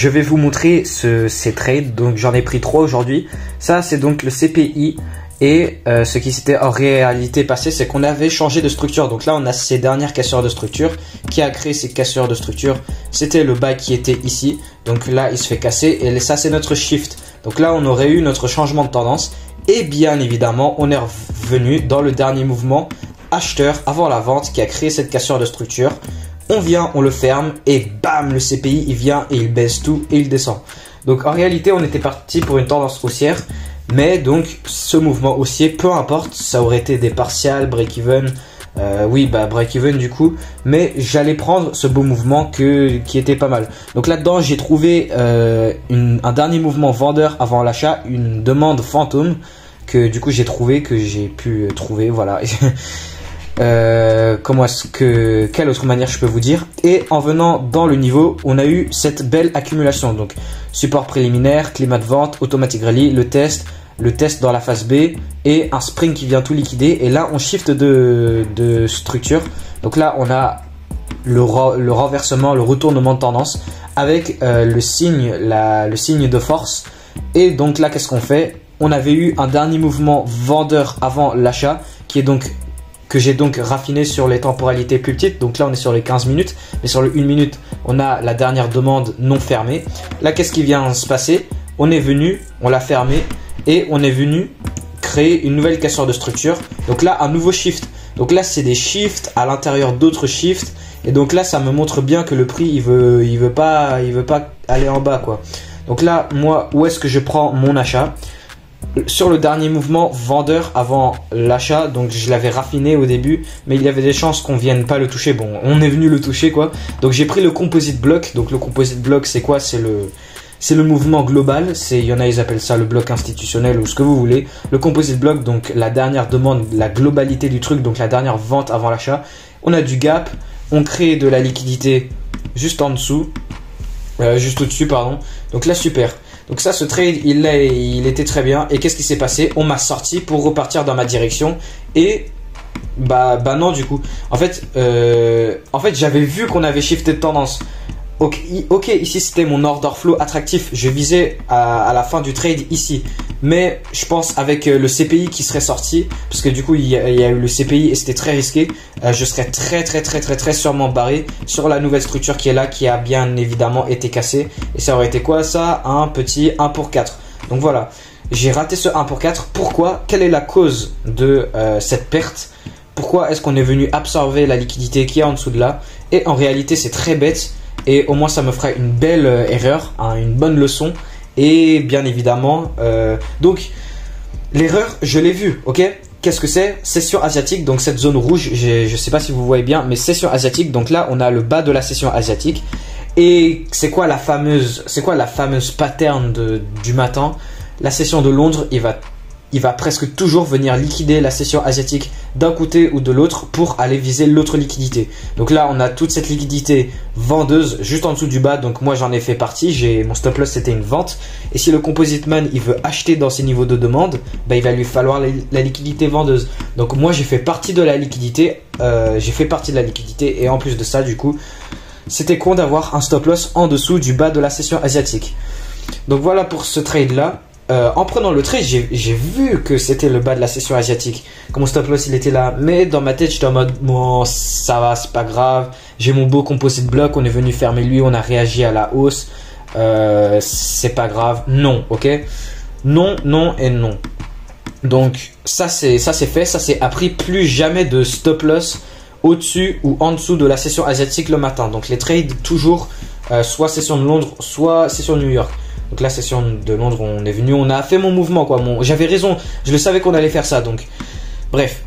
je vais vous montrer ces trades. Donc j'en ai pris 3 aujourd'hui. Ça c'est donc le CPI. Et ce qui s'était en réalité passé, c'est qu'on avait changé de structure. Donc là on a ces dernières cassures de structure. Qui a créé ces cassures de structure? C'était le bas qui était ici. Donc là il se fait casser. Et ça c'est notre shift. Donc là on aurait eu notre changement de tendance. Et bien évidemment on est revenu dans le dernier mouvement acheteur avant la vente qui a créé cette cassure de structure. On vient, on le ferme et bam, le CPI il vient et il baisse tout et il descend. Donc en réalité on était parti pour une tendance haussière, mais donc ce mouvement haussier, peu importe, ça aurait été des partials, break-even, break-even du coup, mais j'allais prendre ce beau mouvement qui était pas mal. Donc là-dedans j'ai trouvé un dernier mouvement vendeur avant l'achat, une demande fantôme que du coup j'ai pu trouver, voilà. Quelle autre manière je peux vous dire? Et en venant dans le niveau, on a eu cette belle accumulation. Donc support préliminaire, climat de vente, automatic rally, le test dans la phase B et un spring qui vient tout liquider. Et là on shift de structure. Donc là on a le renversement, le retournement de tendance avec le signe de force. Et donc là qu'est-ce qu'on fait? On avait eu un dernier mouvement vendeur avant l'achat qui est donc que j'ai donc raffiné sur les temporalités plus petites. Donc là on est sur les 15 minutes, mais sur le 1 minute on a la dernière demande non fermée. Là qu'est-ce qui vient se passer? On est venu, on l'a fermé et on est venu créer une nouvelle cassure de structure. Donc là un nouveau shift. Donc là c'est des shifts à l'intérieur d'autres shifts. Et donc là ça me montre bien que le prix il veut pas aller en bas quoi. Donc là moi où est-ce que je prends mon achat? Sur le dernier mouvement vendeur avant l'achat, donc je l'avais raffiné au début, mais il y avait des chances qu'on vienne pas le toucher. Bon, on est venu le toucher quoi. Donc j'ai pris le composite block. Donc le composite block c'est quoi? C'est le mouvement global. Il y en a ils appellent ça le bloc institutionnel ou ce que vous voulez. Le composite block, donc la dernière demande, la globalité du truc, donc la dernière vente avant l'achat. On a du gap, on crée de la liquidité juste en dessous, juste au-dessus pardon. Donc là super. Donc ça, ce trade, il était très bien. Et qu'est-ce qui s'est passé? On m'a sorti pour repartir dans ma direction. Et bah non du coup. En fait j'avais vu qu'on avait shifté de tendance. Ok, ici c'était mon order flow attractif. Je visais à la fin du trade ici. Mais je pense avec le CPI qui serait sorti, parce que du coup il y a eu le CPI et c'était très risqué, je serais très sûrement barré sur la nouvelle structure qui est là, qui a bien évidemment été cassée. Et ça aurait été quoi ça? Un petit 1 pour 4. Donc voilà, j'ai raté ce 1 pour 4. Pourquoi? Quelle est la cause de cette perte? Pourquoi est-ce qu'on est venu absorber la liquidité qui est en dessous de là? Et en réalité c'est très bête. Et au moins ça me fera une belle erreur, une bonne leçon. Et bien évidemment, donc l'erreur je l'ai vue, ok? Qu'est-ce que c'est? Session asiatique, donc cette zone rouge, je sais pas si vous voyez bien, mais session asiatique, donc là on a le bas de la session asiatique. Et c'est quoi la fameuse pattern du matin? La session de Londres, il va presque toujours venir liquider la session asiatique d'un côté ou de l'autre pour aller viser l'autre liquidité. Donc là on a toute cette liquidité vendeuse juste en dessous du bas, donc moi j'en ai fait partie, mon stop loss c'était une vente. Et si le composite man il veut acheter dans ses niveaux de demande, bah, il va lui falloir la liquidité vendeuse. Donc moi j'ai fait partie de la liquidité, et en plus de ça du coup c'était con d'avoir un stop loss en dessous du bas de la session asiatique. Donc voilà pour ce trade là. En prenant le trade, j'ai vu que c'était le bas de la session asiatique. Comme mon stop loss il était là, mais dans ma tête j'étais en mode bon ça va, c'est pas grave. J'ai mon beau composite block, on est venu fermer lui, on a réagi à la hausse. C'est pas grave. Non, ok. Non et non. Donc ça c'est fait, ça c'est appris. Plus jamais de stop loss au-dessus ou en dessous de la session asiatique le matin. Donc les trades toujours soit session de Londres, soit session de New York. Donc la session de Londres, on est venu, on a fait mon mouvement quoi. J'avais raison, je le savais qu'on allait faire ça. Donc bref,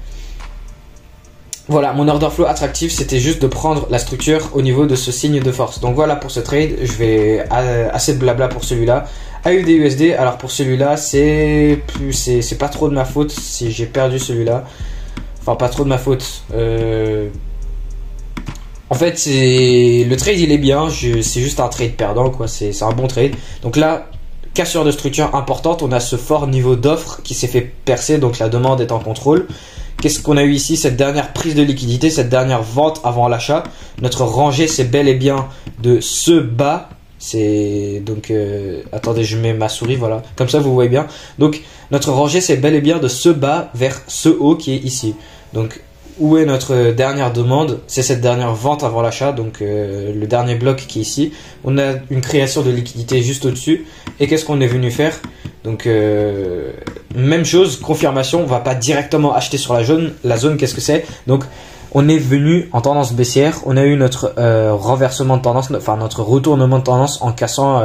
voilà, mon order flow attractif, c'était juste de prendre la structure au niveau de ce signe de force. Donc voilà pour ce trade, je vais assez de blabla pour celui-là. AUD/USD, alors pour celui-là, c'est pas trop de ma faute si j'ai perdu celui-là. Enfin pas trop de ma faute. En fait, le trade il est bien, c'est juste un trade perdant quoi, c'est un bon trade. Donc là, cassure de structure importante, on a ce fort niveau d'offre qui s'est fait percer, donc la demande est en contrôle. Qu'est-ce qu'on a eu ici? Cette dernière prise de liquidité, cette dernière vente avant l'achat. Notre rangée c'est bel et bien de ce bas C'est donc attendez, je mets ma souris, voilà, comme ça vous voyez bien. Donc notre rangée c'est bel et bien de ce bas vers ce haut qui est ici. Donc où est notre dernière demande? C'est cette dernière vente avant l'achat, donc le dernier bloc qui est ici. On a une création de liquidité juste au-dessus. Et qu'est-ce qu'on est venu faire? Donc même chose, confirmation, on va pas directement acheter sur la zone. La zone, qu'est-ce que c'est? Donc on est venu en tendance baissière, on a eu notre renversement de tendance, enfin notre retournement de tendance en cassant,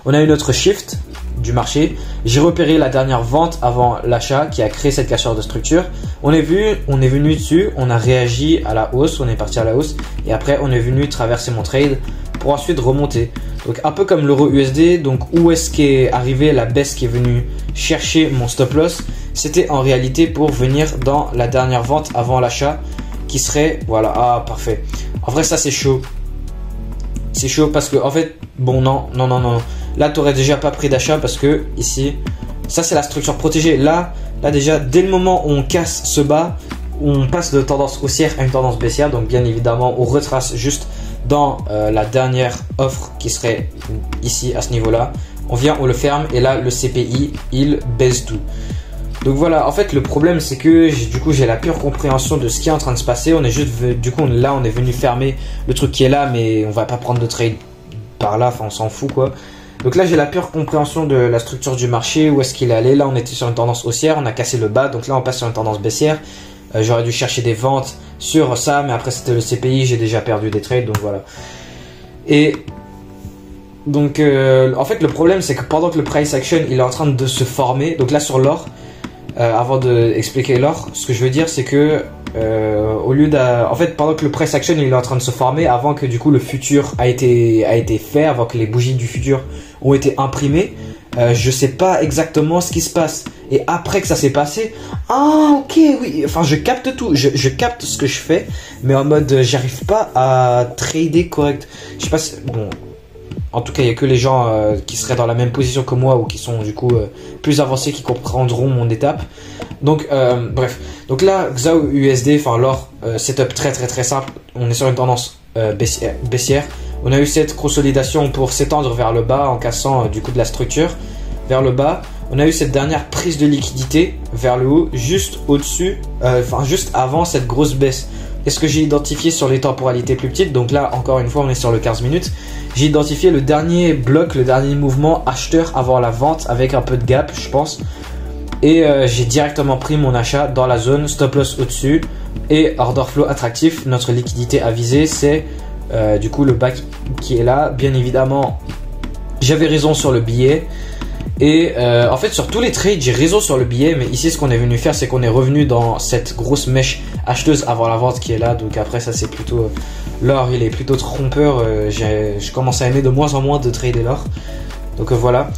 on a eu notre shift du marché. J'ai repéré la dernière vente avant l'achat qui a créé cette cassure de structure. On est venu dessus, on a réagi à la hausse, on est parti à la hausse et après on est venu traverser mon trade pour ensuite remonter. Donc un peu comme l'euro USD, donc où est-ce qu'est arrivée la baisse qui est venue chercher mon stop loss? C'était en réalité pour venir dans la dernière vente avant l'achat qui serait, voilà, ah parfait. En vrai ça c'est chaud. C'est chaud parce que en fait, bon non. Là tu aurais déjà pas pris d'achat parce que ici, ça c'est la structure protégée. Là déjà dès le moment où on casse ce bas, on passe de tendance haussière à une tendance baissière. Donc bien évidemment on retrace juste dans la dernière offre qui serait ici à ce niveau là. On vient, on le ferme et là le CPI il baisse tout. Donc voilà, en fait le problème c'est que du coup j'ai la pure compréhension de ce qui est en train de se passer. On est juste, du coup là on est venu fermer le truc qui est là, mais on va pas prendre de trade par là, enfin on s'en fout quoi. Donc là j'ai la pure compréhension de la structure du marché, où est-ce qu'il est allé. Là on était sur une tendance haussière, on a cassé le bas, donc là on passe sur une tendance baissière. J'aurais dû chercher des ventes sur ça, mais après c'était le CPI, j'ai déjà perdu des trades, donc voilà. Et donc en fait le problème c'est que pendant que le price action il est en train de se former, donc là sur l'or, avant d'expliquer l'or, ce que je veux dire c'est que au lieu en fait pendant que le price action il est en train de se former, avant que du coup le futur a été fait, avant que les bougies du futur ont été imprimées, je sais pas exactement ce qui se passe. Et après que ça s'est passé, ah ok oui, enfin je capte tout, je capte ce que je fais, mais en mode j'arrive pas à trader correct. Je sais pas si, bon, en tout cas il y a que les gens qui seraient dans la même position que moi ou qui sont du coup plus avancés qui comprendront mon étape. Donc bref, donc là XAU USD, enfin l'or, setup très simple. On est sur une tendance baissière. On a eu cette consolidation pour s'étendre vers le bas en cassant du coup de la structure vers le bas. On a eu cette dernière prise de liquidité vers le haut, juste au-dessus, enfin juste avant cette grosse baisse. Est-ce que j'ai identifié sur les temporalités plus petites? Donc là, encore une fois, on est sur le 15 minutes. J'ai identifié le dernier bloc, le dernier mouvement acheteur avant la vente avec un peu de gap, je pense. Et j'ai directement pris mon achat dans la zone, stop loss au-dessus et order flow attractif. Notre liquidité à viser, c'est du coup le bas qui est là. Bien évidemment, j'avais raison sur le billet. Et en fait sur tous les trades j'ai raison sur le billet, mais ici ce qu'on est venu faire c'est qu'on est revenu dans cette grosse mèche acheteuse avant la vente qui est là. Donc après ça c'est plutôt l'or, il est plutôt trompeur. Je commence à aimer de moins en moins de trader l'or. Donc voilà.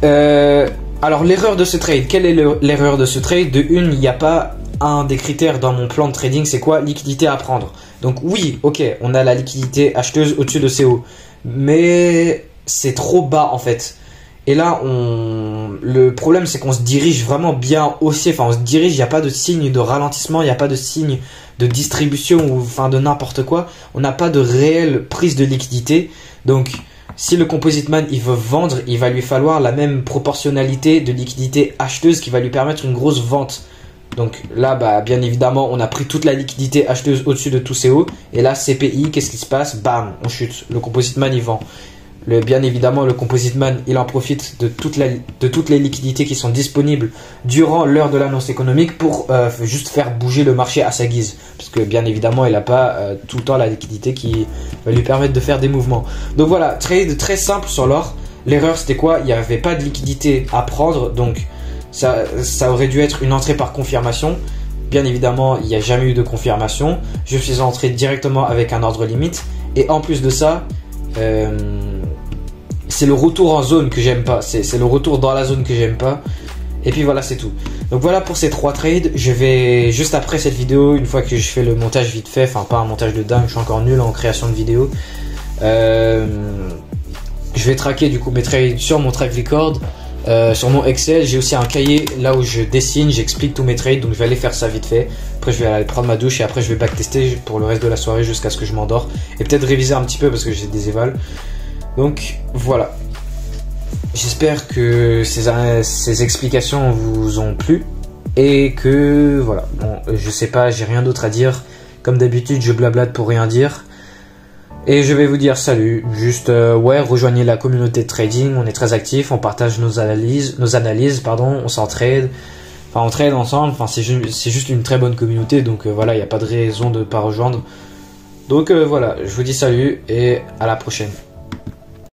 Alors l'erreur de ce trade, quelle est l'erreur de ce trade? De une, il n'y a pas un des critères dans mon plan de trading, c'est quoi? Liquidité à prendre. Donc oui, ok, on a la liquidité acheteuse au-dessus de CO, mais c'est trop bas en fait. Et là, le problème, c'est qu'on se dirige vraiment bien haussier. Enfin, on se dirige, il n'y a pas de signe de ralentissement, il n'y a pas de signe de distribution ou enfin de n'importe quoi. On n'a pas de réelle prise de liquidité. Donc, si le composite man, il veut vendre, il va lui falloir la même proportionnalité de liquidité acheteuse qui va lui permettre une grosse vente. Donc là, bah, bien évidemment, on a pris toute la liquidité acheteuse au-dessus de tous ces hauts. Et là, CPI, qu'est-ce qui se passe? Bam, on chute. Le composite man, il vend. Bien évidemment, le composite man, il en profite de toutes les liquidités qui sont disponibles durant l'heure de l'annonce économique pour juste faire bouger le marché à sa guise. Parce que bien évidemment, il n'a pas tout le temps la liquidité qui va lui permettre de faire des mouvements. Donc voilà, trade très simple sur l'or. L'erreur, c'était quoi? Il n'y avait pas de liquidité à prendre, donc ça aurait dû être une entrée par confirmation. Bien évidemment, il n'y a jamais eu de confirmation. Je suis entré directement avec un ordre limite. Et en plus de ça, c'est le retour en zone que j'aime pas, c'est le retour dans la zone que j'aime pas. Et puis voilà, c'est tout. Donc voilà pour ces 3 trades. Je vais juste après cette vidéo, une fois que je fais le montage vite fait, enfin pas un montage de dingue, je suis encore nul en création de vidéo, je vais traquer du coup mes trades sur mon track record, sur mon Excel. J'ai aussi un cahier là où je dessine, j'explique tous mes trades, donc je vais aller faire ça vite fait. Après je vais aller prendre ma douche et après je vais backtester pour le reste de la soirée jusqu'à ce que je m'endors, et peut-être réviser un petit peu parce que j'ai des évals. Donc voilà. J'espère que ces explications vous ont plu. Et que voilà. Bon, je sais pas, j'ai rien d'autre à dire. Comme d'habitude, je blablate pour rien dire. Et je vais vous dire salut. Juste, ouais, rejoignez la communauté de trading. On est très actifs. On partage nos analyses, on s'entraide. Enfin, on trade ensemble. Enfin, c'est juste une très bonne communauté. Donc voilà, il n'y a pas de raison de ne pas rejoindre. Donc voilà, je vous dis salut et à la prochaine.